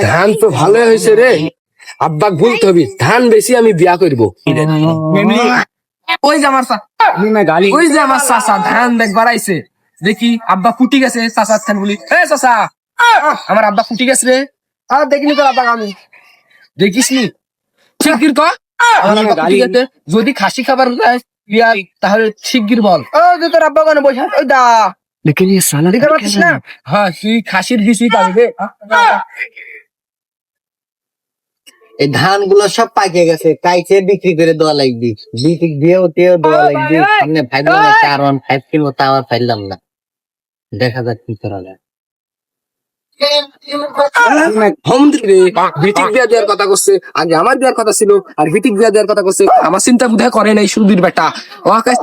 ধান তো ভালো হয়েছে রে। আব্বা বলতে হবে ধান বেশি আমি বিয়া করবো। ওই যে আমার ওই যে আমার চাচা ধান দেখবার আইছে। দেখি আব্বা ফুটি গেছে চাচার ধান বলি এ চাচা আমার আব্বা ফুটি গেছে রে। আর দেখিনি তোর আব্বা আমি দেখিস নি শিগগির কর আমার আব্বা ফুটি গেছে। যদি খাসি খাবার যায় বিয়া তাহলে শিগগির বল। ও যে তোর আব্বা কেন বসে ওই দা लेकिन ये साला দেখতে পাচ্ছিস না হ্যাঁ তুই খাসির দিছি পাবি রে। এই ধান গুলো সব পাকে গেছে, কাইছে বিক্রি করে দেওয়া লাগবে, বিক্রি দিয়েও দেওয়া লাগবে। সামনে ফাইলাম না, 4-1-5 কিনবো, তা আবার ফাইলাম না। দেখা যাক কি করা যায়। হোমদ্রি রে ভিটিক বিয়া দেওয়ার কথা করছে, আগে আমার দেওয়ার কথা ছিল আর ভিটিক বিয়া দেওয়ার কথা করছে। আমার চিন্তা বোধহয় করে নাই সুধীর বেটা। ও আকাশ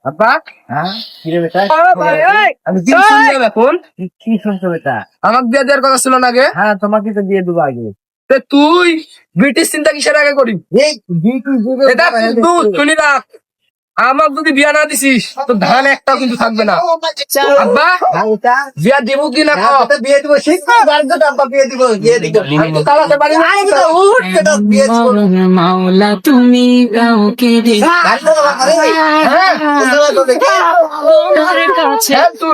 আব্বা, হ্যাঁ কি রে বেটা? আমি কি শুনলাম এখন কি শুনছো বেটা? আমাকে বিয়া দেওয়ার কথা ছিল না আগে? হ্যাঁ তোমাকে তো দিয়ে দেবো আগে। তে তুই ব্রিটিশ চিন্তা কিসের আগে করি? এই বিক্রি দিবে এটা তুই শুনি রাখ, আমার যদি বিয়া না দিছিস তো ধান একটাও কিন্তু থাকবে না। আব্বা ভাইটা বিয়া দিব কি না কও? তো বিয়ে দিব, ঠিক গাড়িতে আব্বা বিয়ে দিব, আমি তো চালাতে পারি না। আমি তো উঠ কেটে বিয়ে দিব। মাওলা তুমি কাউকে গাড়িতে বাবা করে হ্যাঁ তোমার কাছে হ্যাঁ, তুই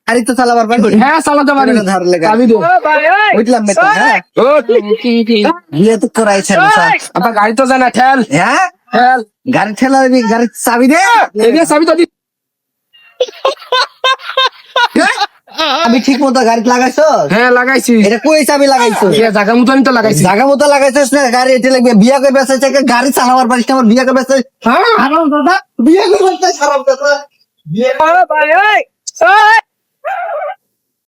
গাড়ি তো চালাবার পারি। হ্যাঁ চালাতে পারি। ধার লেগে চাবি দে। বুঝলাম বেটা। হ্যাঁ ও বিয়ে তো করাইছে না স্যার। আব্বা গাড়ি তো জানা ঠেল হ্যাঁ ঠেল গাড়ি ঠেলা গাড়ির চাবি দে। এই যে চাবি তো দি। আমি ঠিক মতো গাড়ি লাগাইছো? হ্যাঁ লাগাইছি। এটা কই চাবি লাগাইছো? এটা জায়গা মতো আমি তো লাগাইছি। জায়গা মতো লাগাইছিস না, গাড়ি এটি লাগবে। বিয়া করে বেঁচেছে, গাড়ি চালাবার পারিস না, আমার বিয়া করে বেঁচে হারাম দাদা, বিয়ে করে বেঁচে খারাপ কথা। বিয়ে